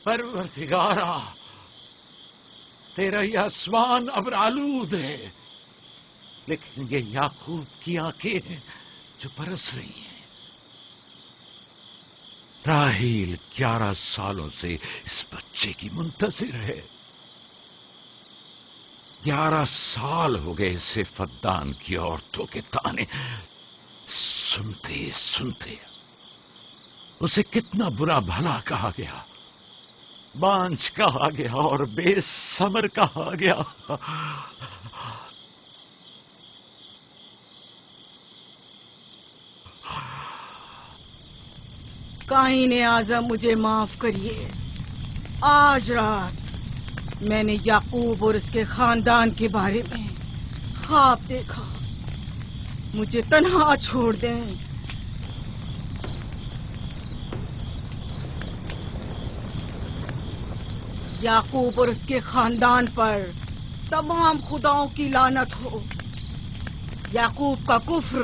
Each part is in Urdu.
پروردگارا، تیرا یہ آسمان ابر آلود ہے، لیکن یہ یعقوب کی آنکھیں ہیں جو برس رہی ہیں۔ راحیل 11 سالوں سے اس بچے کی منتظر ہے۔ 11 سال ہو گئے اسے فدان کی عورتوں کے تانے سنتے سنتے۔ اسے کتنا برا بھلا کہا گیا، بانجھ کہا گیا اور بے ثمر کہا گیا۔ قائن اعظم مجھے معاف کریے، آج رات میں نے یعقوب اور اس کے خاندان کے بارے میں خواب دیکھا، مجھے تنہا چھوڑ دیں۔ یعقوب اور اس کے خاندان پر تمام خداؤں کی لعنت ہو۔ یعقوب کا کفر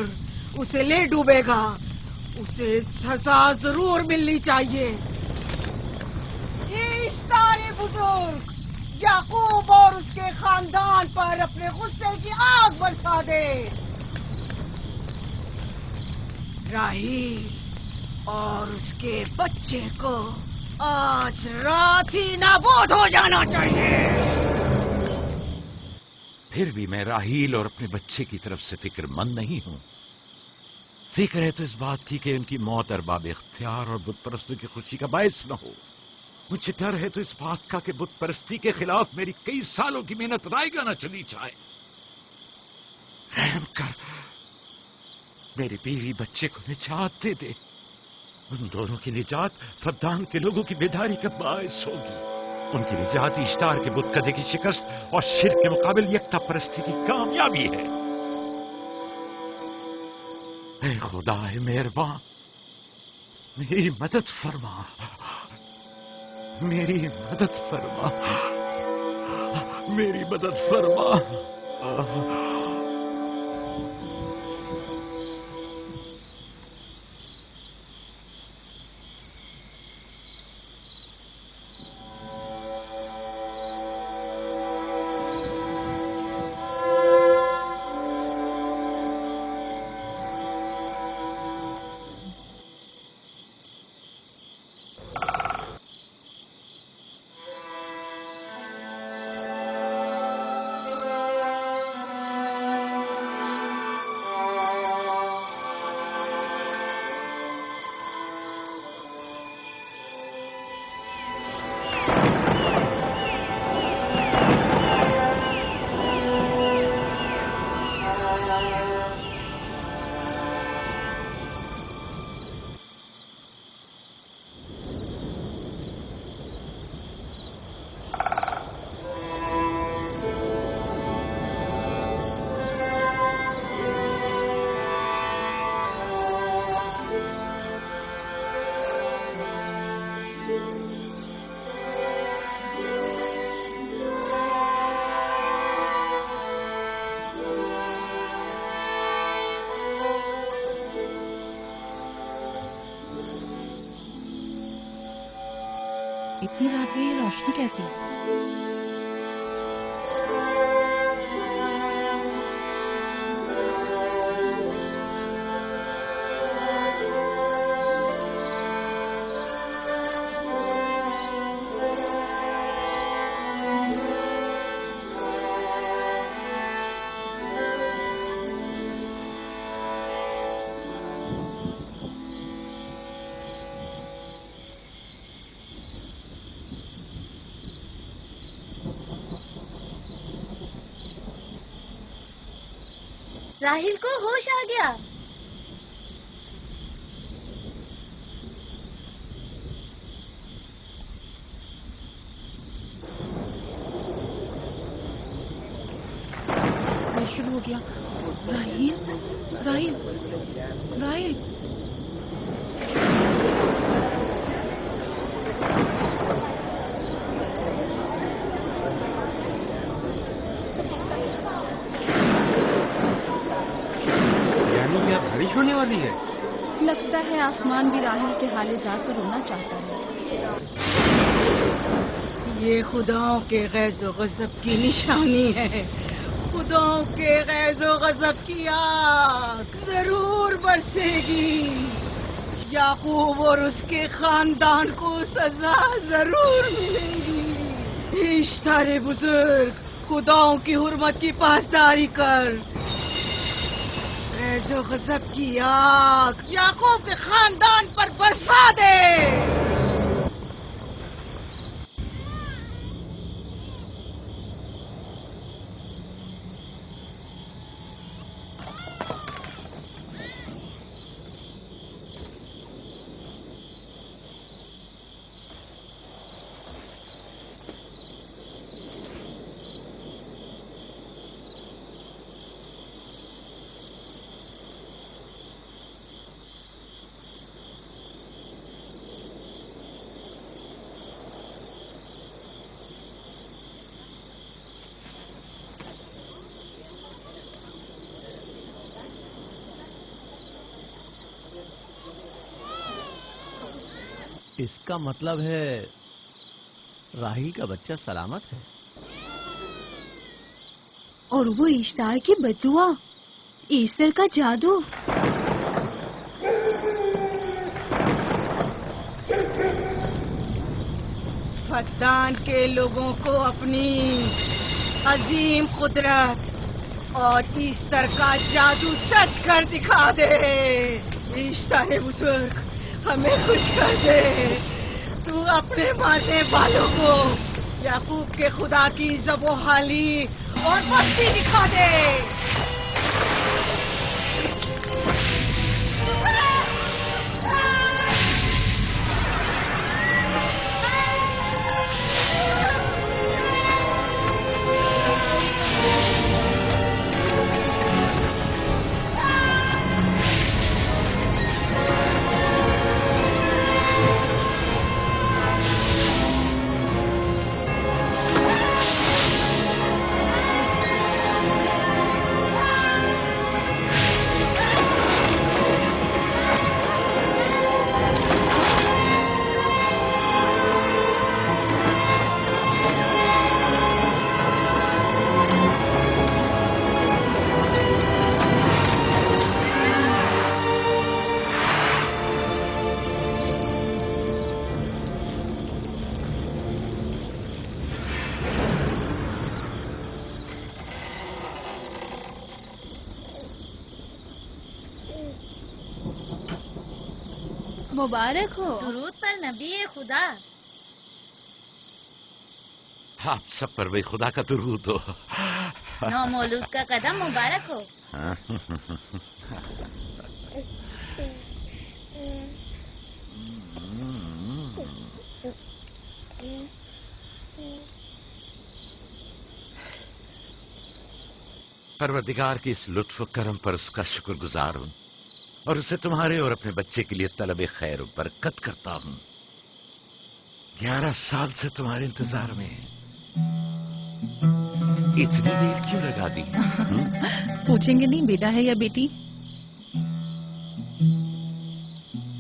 اسے لے ڈوبے گا، اسے سزا ضرور ملنی چاہیے۔ اشتاری بزرگ یعقوب اور اس کے خاندان پر اپنے غصے کی آگ برسا دے۔ راحیل اور اس کے بچے کو آج رات ہی نابود ہو جانا چاہیے۔ پھر بھی میں راحیل اور اپنے بچے کی طرف سے فکر مند نہیں ہوں۔ فکر ہے تو اس بات کی کہ ان کی موت ارباب اختیار اور بت پرستوں کی خوشی کا باعث نہ ہو۔ مجھے ڈر ہے تو اس بات کا کہ بت پرستی کے خلاف میری کئی سالوں کی محنت رائے گاہ نہ چلی جائے۔ رحم کر، میری بیوی بچے کو نجات دے دے۔ ان دونوں کی نجات فدان کے لوگوں کی بیداری کا باعث ہوگی۔ ان کی نجات اشتار کے بت کدے کی شکست اور شرک کے مقابل یکتا پرستی کی کامیابی ہے۔ اے خدا ہے مہربان، میری مدد فرما، میری مدد فرما، میری مدد فرما۔ اتنی رات میں یہ روشنی کیسی؟ راحیل کو ہوش آ گیا۔ شروع ہو گیا۔ راحیل راحیل راحیل بارش ہونے والی ہے۔ لگتا ہے آسمان بھی راحیل کے حال ذات پر رونا چاہتا ہے۔ یہ خداؤں کے غیظ و غضب کی نشانی ہے. خداؤں کے غیظ و غضب کی آگ ضرور برسے گی. یعقوب اور اس کے خاندان کو سزا ضرور ملے گی. اشتر بزرگ، خداؤں کی حرمت کی پاسداری کر. غیظ و غضب کی آگ یعقوب کے خاندان پر برسا دے. اس کا مطلب ہے راہیل کا بچہ سلامت ہے. اور وہ اشتار کی بددعا، ایسٹر کا جادو. فدان کے لوگوں کو اپنی عظیم قدرت اور ایسٹر کا جادو سچ کر دکھا دے. ایسٹر بزرگ، ہمیں خوش کر دے. تو اپنے مارنے والوں کو یعقوب کے خدا کی ذبح و حالی اور بختی دکھا دے. مبارک ہو. درود پر نبی خدا. آپ سب پر بھی خدا کا درود ہو. نو مولود کا قدم مبارک ہو. پروردگار کی اس لطف و کرم پر اس کا شکر گزار ہوں اور اسے تمہارے اور اپنے بچے کے لیے طلب خیر و برکت کرتا ہوں. 11 سال سے تمہارے انتظار میں اتنی دیر کیوں لگا دی؟ پوچھیں گے نہیں بیٹا ہے یا بیٹی؟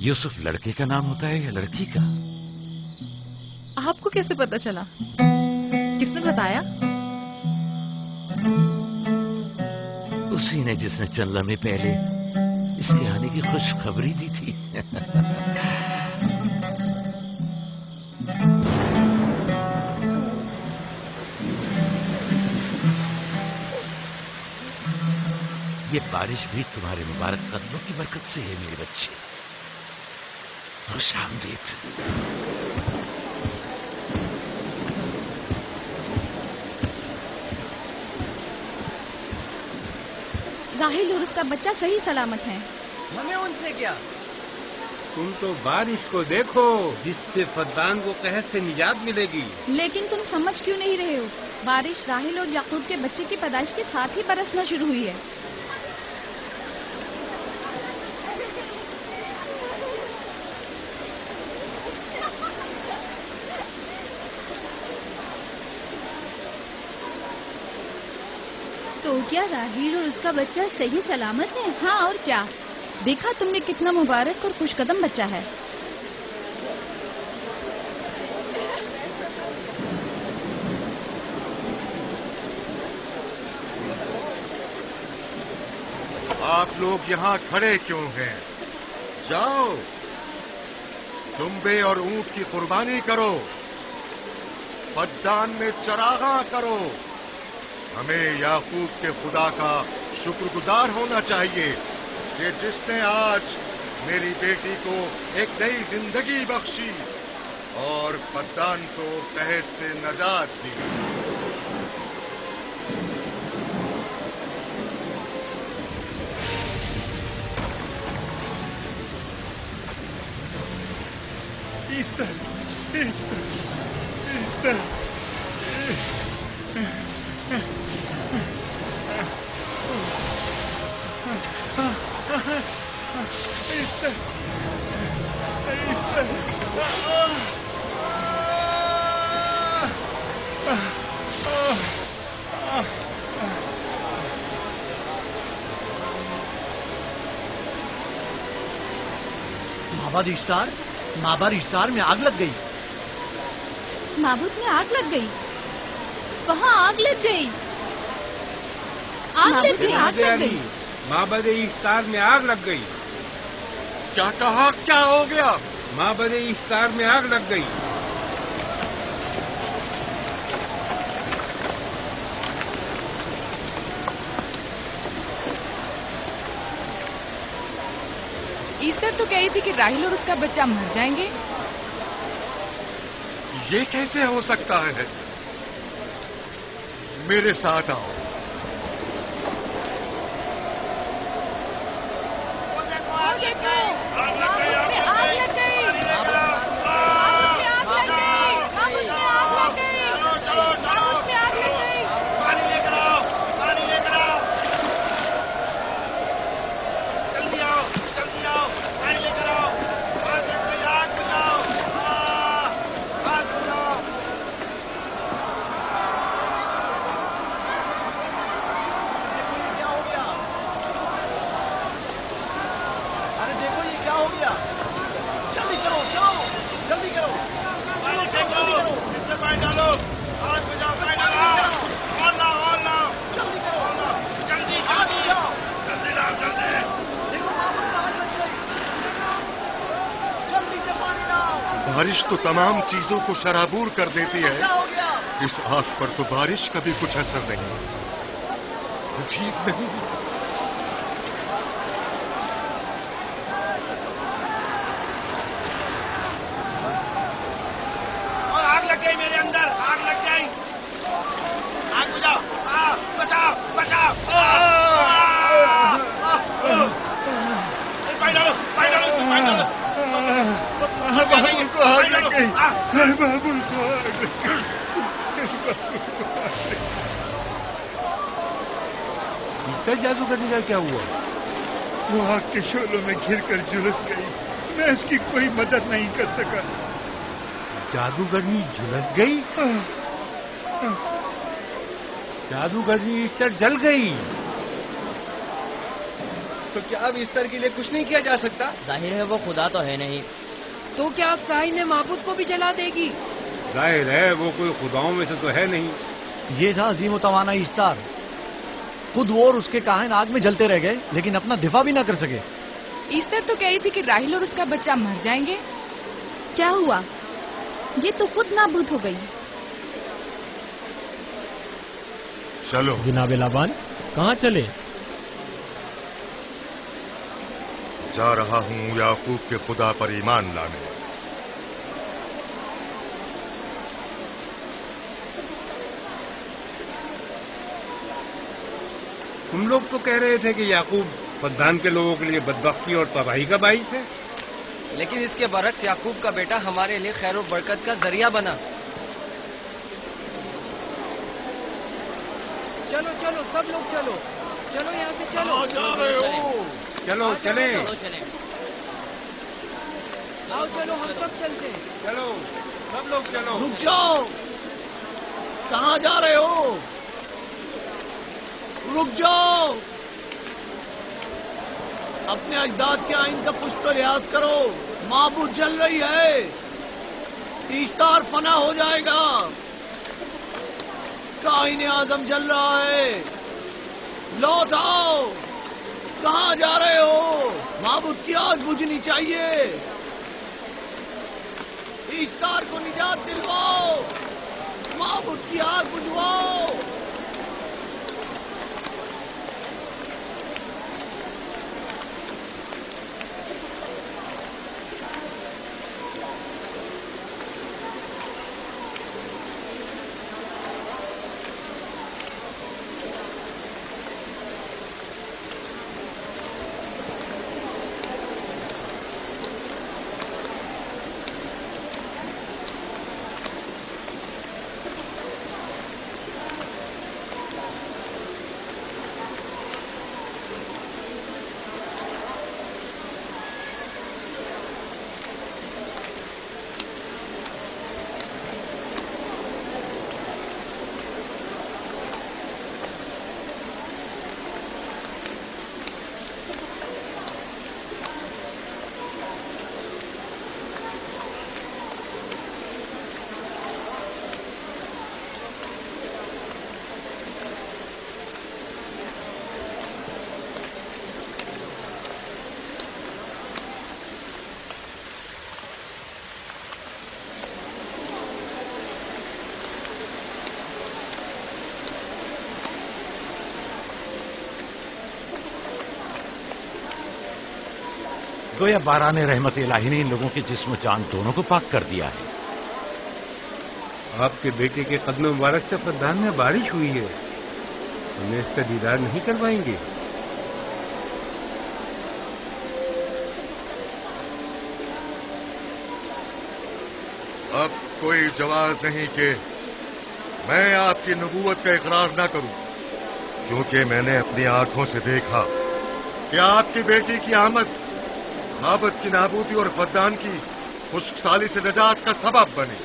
یوسف لڑکے کا نام ہوتا ہے یا لڑکی کا؟ آپ کو کیسے پتا چلا؟ کس نے بتایا؟ اسی نے جس نے چند لمحے پہلے اس کے آنے کی خوشخبری دی تھی. یہ بارش بھی تمہارے مبارک قدموں کی برکت سے ہے میرے بچے. خوش آمدید. راہیل اور اس کا بچہ صحیح سلامت ہیں. ہمیں ان سے کیا؟ تم تو بارش کو دیکھو جس سے فدان کو قحط سے نجات ملے گی. لیکن تم سمجھ کیوں نہیں رہے ہو؟ بارش راہیل اور یعقوب کے بچے کی پیدائش کے ساتھ ہی برسنا شروع ہوئی ہے. تو کیا راہیل اور اس کا بچہ صحیح سلامت ہے؟ ہاں اور کیا. دیکھا تم نے کتنا مبارک اور خوش قدم بچہ ہے. آپ لوگ یہاں کھڑے کیوں ہیں؟ جاؤ، دمبے اور اونٹ کی قربانی کرو، بدان میں چراغاں کرو۔ ہمیں یعقوب کے خدا کا شکر گزار ہونا چاہیے کہ جس نے آج میری بیٹی کو ایک نئی زندگی بخشی اور بدان کو قحط سے نجات دی۔ مابر اشتار میں آگ لگ گئی۔ معبود میں آگ لگ گئی، وہاں آگ لگ گئی، آگ لگ گئی۔ معبد اشتار میں آگ لگ گئی۔ کیا کہا؟ کیا ہو گیا؟ معبد اشتار میں آگ لگ گئی۔ ایسٹر تو کہہ رہی تھی کہ راہیل اور اس کا بچہ مر جائیں گے۔ یہ کیسے ہو سکتا ہے؟ میرے ساتھ آؤ۔ بارش تو تمام چیزوں کو شرابور کر دیتی ہے، اس آگ پر تو بارش کا بھی کچھ اثر نہیں۔ عجیب نہیں؟ اور آگ لگ گئی میرے اندر، آگ لگ گئی، آگ بجھاؤ، بچاؤ بچاؤ، پانی ڈالو پانی ڈالو پانی ڈالو۔ بابول کو آگ لگ گئی، بابول کو آگ لگ گئی۔ جادوگرنی کا کیا ہوا؟ وہ آگ کے شعلوں میں گھر کر جھلس گئی، میں اس کی کوئی مدد نہیں کر سکا۔ جادوگرنی جھلس گئی؟ جادوگرنی ایسٹر جل گئی؟ تو کیا اب ایسٹر کے لیے کچھ نہیں کیا جا سکتا؟ ظاہر ہے وہ خدا تو ہے نہیں۔ تو کیا کائن معبود کو بھی جلا دے گی؟ ظاہر ہے وہ کوئی خداؤں میں سے تو ہے نہیں۔ یہ تھا عظیم و توانا ایسٹر، خود وہ اور اس کے کاہن آگ میں جلتے رہ گئے لیکن اپنا دفاع بھی نہ کر سکے۔ ایسٹر تو کہہ رہی تھی کہ راہیل اور اس کا بچہ مر جائیں گے۔ کیا ہوا؟ یہ تو خود نابود ہو گئی۔ چلو جناب لابان، کہاں چلے؟ جا رہا ہوں یعقوب کے خدا پر ایمان لانے۔ تم لوگ تو کہہ رہے تھے کہ یعقوب بدان کے لوگوں کے لیے بدبختی اور تباہی کا باعث ہے، لیکن اس کے برعکس یعقوب کا بیٹا ہمارے لیے خیر و برکت کا ذریعہ بنا۔ چلو چلو سب لوگ چلو، چلو یہاں سے چلو۔ جا رہے ہو؟ چلو چلیں، آؤ چلو ہم سب چلتے ہیں۔ چلو سب لوگ چلو۔ رک جاؤ، کہاں جا رہے ہو؟ رک جاؤ، اپنے اجداد کے آئین کا پشت و لحاظ کرو، معبود جل رہی ہے، ایسٹر فنا ہو جائے گا، کائن اعظم جل رہا ہے، لوٹ آؤ، کہاں جا رہے ہو؟ معبود کی آگ بجھنی چاہیے. ایستار کو نجات دلواؤ. معبود کی آگ بجھواؤ. گویا باران رحمت الہی نے ان لوگوں کے جسم و جان دونوں کو پاک کر دیا ہے. آپ کے بیٹے کے قدم مبارک سے فدان میں بارش ہوئی ہے. ہمیں اس کا دیدار نہیں کروائیں گے؟ اب کوئی جواز نہیں کہ میں آپ کی نبوت کا اقرار نہ کروں، کیونکہ میں نے اپنی آنکھوں سے دیکھا کہ آپ کی بیٹی کی آمد معبد کی نابودی اور فدان کی خشک سالی سے نجات کا سبب بنے.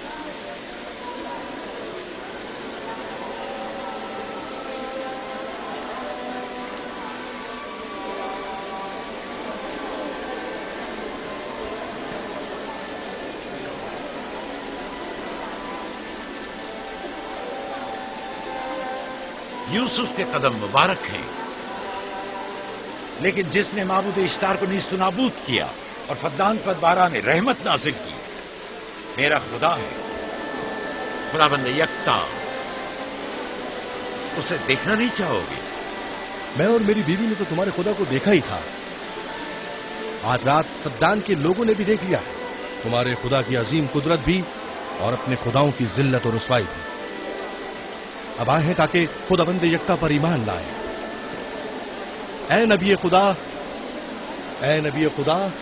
یوسف کے قدم مبارک ہیں، لیکن جس نے معبود اشتار کو نیست و نابود کیا اور فدان پر باران رحمت نازل کی، میرا خدا ہے، خدا بند یکتا. اسے دیکھنا نہیں چاہو گے؟ میں اور میری بیوی نے تو تمہارے خدا کو دیکھا ہی تھا. آج رات فدان کے لوگوں نے بھی دیکھ لیا تمہارے خدا کی عظیم قدرت بھی اور اپنے خداؤں کی ذلت اور رسوائی بھی. اب آئے ہیں تاکہ خدا بند یکتا پر ایمان لائیں. اے نبی خدا،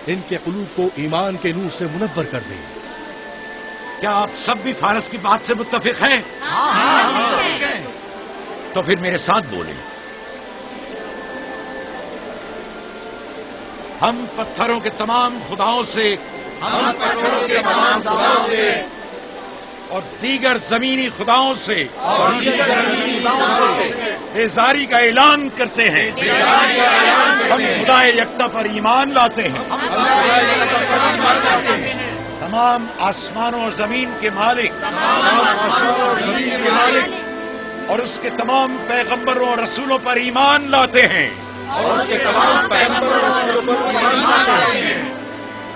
ان کے قلوب کو ایمان کے نور سے منور کر دیں. کیا آپ سب بھی فارس کی بات سے متفق ہیں؟ تو پھر میرے ساتھ بولیں. ہم پتھروں کے تمام خداؤں سے اور دیگر زمینی خداؤں سے بیزاری کا اعلان کرتے ہیں. ہم خدا یکتا پر ایمان لاتے ہیں. تمام آسمانوں اور زمین کے مالک اور اس کے تمام پیغمبروں اور رسولوں پر ایمان لاتے ہیں.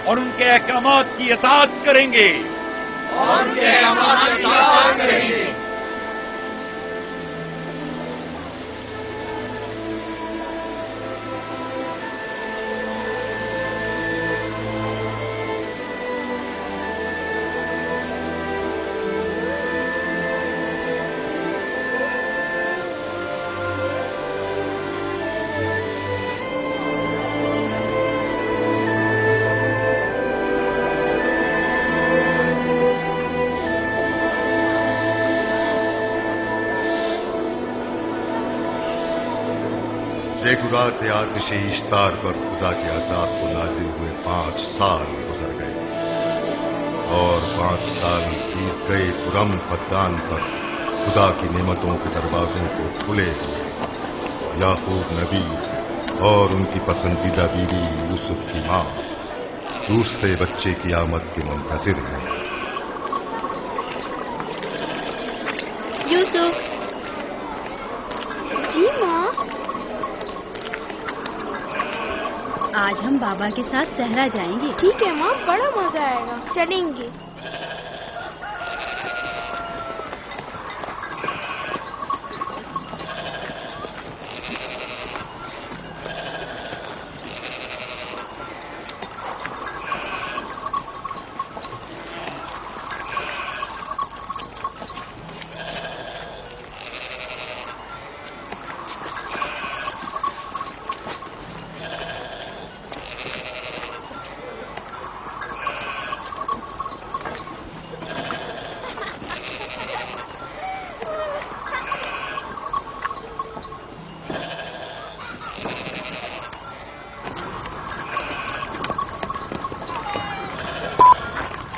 اور ان کے احکامات کی اطاعت کریں گے. سیکولات آتش اشتار پر خدا کے عذاب کو نازل ہوئے 5 سال گزر گئے اور 5 سال بیت گئے پرم فدان پر خدا کی نعمتوں کے دروازوں کو کھلے ہوئے. یعقوب نبی اور ان کی پسندیدہ بیوی یوسف کی ماں دوسرے بچے کی آمد کے منتظر ہیں. یوسف جی ماں. آج ہم بابا کے ساتھ صحرا جائیں گے. ٹھیک ہے ماں، بڑا مزہ آئے گا، چلیں گے.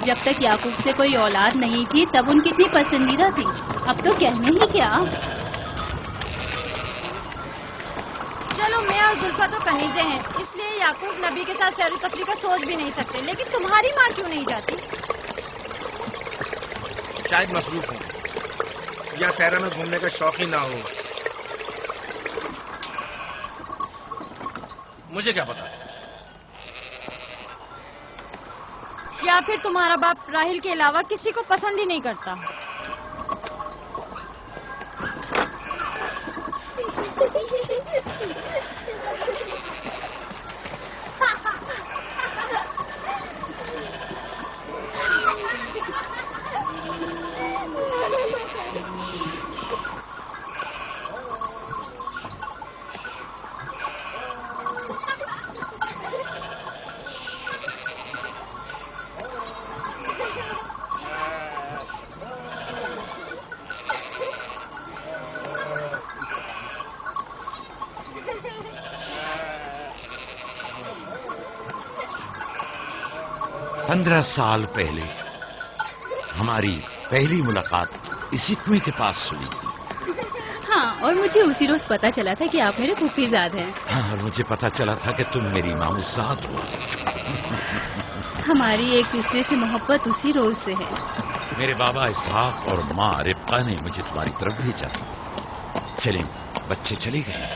جب تک یعقوب سے کوئی اولاد نہیں تھی تب ان کی اتنی پسندیدہ تھی. اب تو کہنے ہی کیا. چلو میں اور زلفا تو کنیزیں ہیں، اس لیے یعقوب نبی کے ساتھ سیر و تفریح کا سوچ بھی نہیں سکتے، لیکن تمہاری ماں کیوں نہیں جاتی؟ شاید مصروف ہوں یا صحرا میں گھومنے کا شوق ہی نہ ہو. مجھے کیا پتا. یا پھر تمہارا باپ راہیل کے علاوہ کسی کو پسند ہی نہیں کرتا. پندرہ سال پہلے ہماری پہلی ملاقات اسی کنویں کے پاس ہوئی تھی. ہاں، اور مجھے اسی روز پتا چلا تھا کہ آپ میرے پھوپھی زاد ہیں. ہاں، اور مجھے پتا چلا تھا کہ تم میری ماموزاد ہو. ہماری ایک دوسرے سے محبت اسی روز سے ہے. میرے بابا اسحاق اور ماں ربقہ نے مجھے تمہاری طرف بھیجا. چلیں، بچے چلے گئے.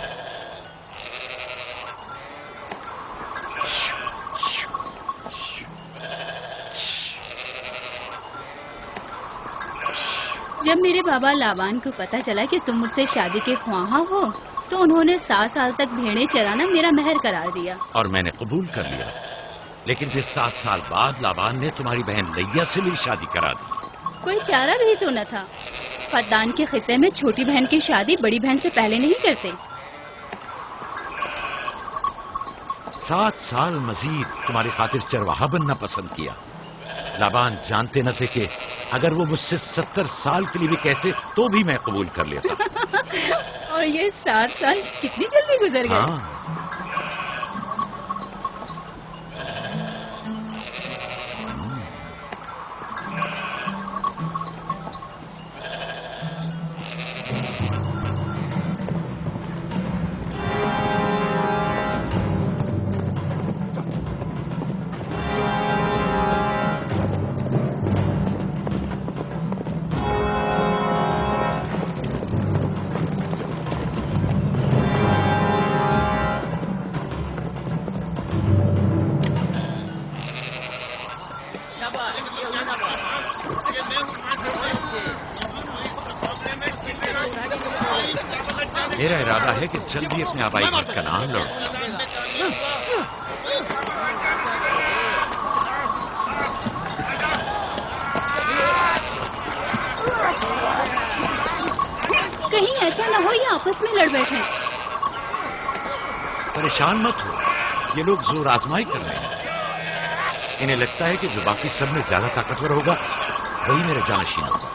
جب میرے بابا لابان کو پتا چلا کہ تم مجھ سے شادی کے خواہاں ہو تو انہوں نے 7 سال تک بھیڑیں چرانا میرا مہر قرار دیا. اور میں نے قبول کر لیا. لیکن پھر 7 سال بعد لابان نے تمہاری بہن لیا سے میری شادی کرا دی. کوئی چارہ بھی تو نہ تھا. فدان کے خطے میں چھوٹی بہن کی شادی بڑی بہن سے پہلے نہیں کرتے. 7 سال مزید تمہاری خاطر چرواہا بننا پسند کیا. لابان جانتے نہ تھے کہ اگر وہ مجھ سے 70 سال کے لیے بھی کہتے تو بھی میں قبول کر لیتا. اور یہ 7 سال کتنی جلدی گزر گئے. ہاں. میرا ارادہ ہے کہ جلدی اپنے آبائی گھر کا نام لڑوں. کہیں ایسا نہ ہو یہ آپس میں لڑ بیٹھے. پریشان مت ہو، یہ لوگ زور آزمائی کر رہے ہیں. انہیں لگتا ہے کہ جو باقی سب میں زیادہ طاقتور ہوگا وہی میرا جانشین ہوگا.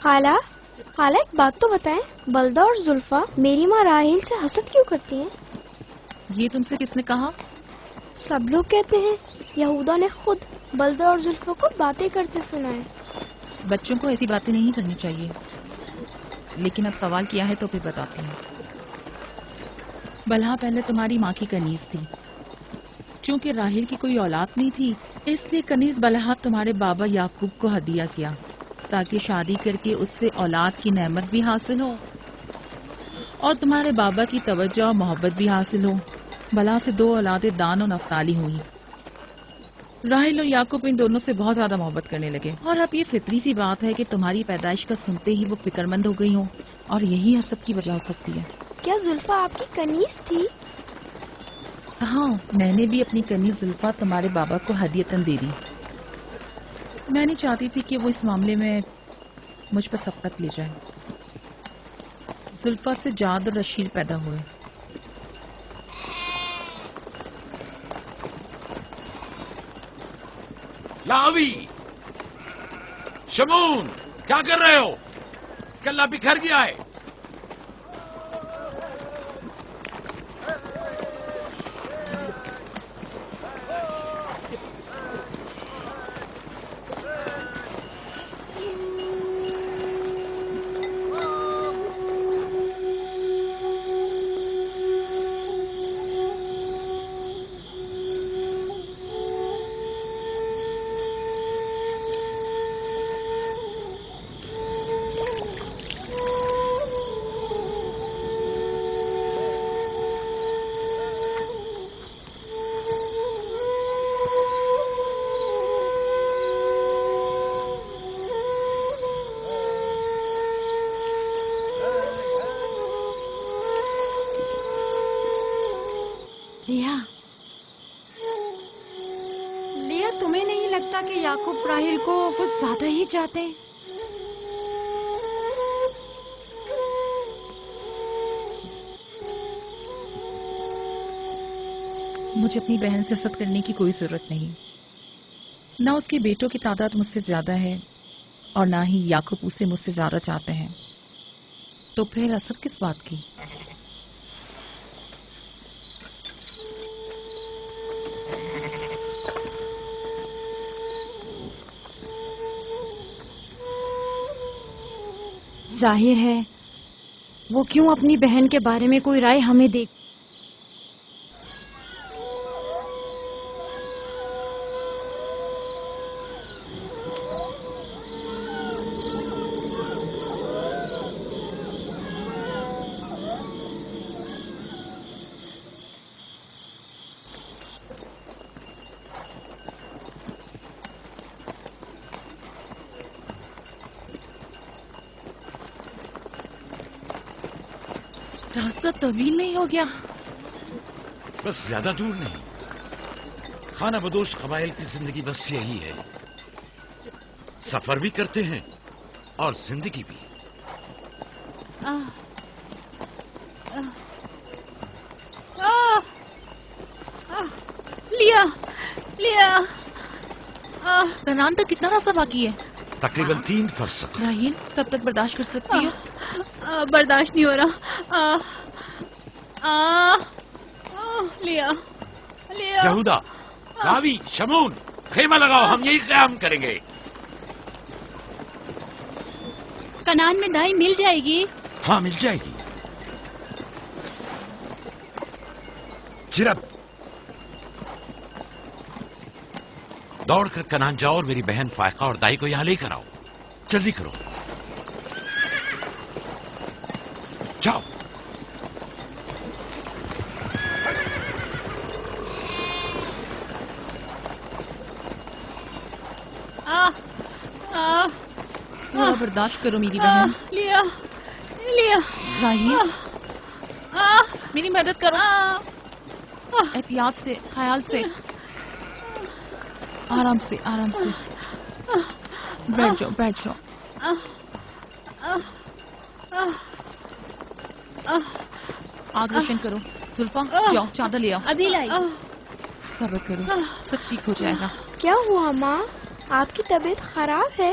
خالہ ایک بات تو بتائیں، بلدہ اور زلفا میری ماں راحیل سے حسد کیوں کرتی ہیں؟ یہ تم سے کس نے کہا؟ سب لوگ کہتے ہیں، یہودا نے خود بلدہ اور زلفا کو باتیں کرتے سنا ہے۔ بچوں کو ایسی باتیں نہیں کرنی چاہیے، لیکن اب سوال کیا ہے تو پھر بتاتی ہوں۔ بلہا پہلے تمہاری ماں کی کنیز تھی، چونکہ راحیل کی کوئی اولاد نہیں تھی، اس لیے کنیز بلہا تمہارے بابا یعقوب کو ہدیہ کیا تاکہ شادی کر کے اس سے اولاد کی نعمت بھی حاصل ہو اور تمہارے بابا کی توجہ اور محبت بھی حاصل ہو۔ بلہا سے 2 اولادیں دان اور نفتالی ہوئی۔ راحیل اور یعقوب ان دونوں سے بہت زیادہ محبت کرنے لگے، اور اب یہ فطری سی بات ہے کہ تمہاری پیدائش کا سنتے ہی وہ فکر مند ہو گئی ہوں، اور یہی حسد کی وجہ ہو سکتی ہے۔ کیا زلفا آپ کی کنیز تھی؟ ہاں، میں نے بھی اپنی کنیز زلفا تمہارے بابا کو ہدیتاً دے دی۔ میں نہیں چاہتی تھی کہ وہ اس معاملے میں مجھ پر سبقت لے جائے۔ زلفا سے جاد اور رشید پیدا ہوئے۔ لاوی، شمون، کیا کر رہے ہو؟ کلہ بکھر گیا ہے۔ لیا، تمہیں نہیں لگتا کہ یعقوب راحیل کو کچھ زیادہ ہی چاہتے ہیں؟ مجھے اپنی بہن سے حسد کرنے کی کوئی ضرورت نہیں، نہ اس کے بیٹوں کی تعداد مجھ سے زیادہ ہے اور نہ ہی یعقوب اسے مجھ سے زیادہ چاہتے ہیں، تو پھر حسد کس بات کی؟ ظاہر ہے وہ کیوں اپنی بہن کے بارے میں کوئی رائے ہمیں دے۔ راستہ طویل نہیں ہو گیا؟ بس زیادہ دور نہیں، خانہ بدوش قبائل کی زندگی بس یہی ہے، سفر بھی کرتے ہیں اور زندگی بھی۔ لیا کنان تک کتنا راستہ باقی ہے؟ تقریباً 3 فرسخ۔ راحیل کب تک برداشت کر سکتی ہو؟ برداشت نہیں ہو رہا۔ لیا یہودا، راوی، شمون، خیمہ لگاؤ، ہم یہی قیام کریں گے۔ کنان میں دائی مل جائے گی؟ ہاں مل جائے گی۔ جرب، دوڑ کر کنان جاؤ اور میری بہن فائقہ اور دائی کو یہاں لے کر آؤ، جلدی کرو، جاؤ۔ تھوڑا برداشت کرو میری بہن۔ لیا راحیل میری مدد کرو، احتیاط سے، خیال سے، آرام سے آرام سے، بیٹھ جاؤ۔ آگ روشن کرو، زلفا جاؤ چادر لے آؤ۔ ابھی لائی۔ صبر کرو، سب ٹھیک ہو جائے گا۔ کیا ہوا ماں؟ آپ کی طبیعت خراب ہے؟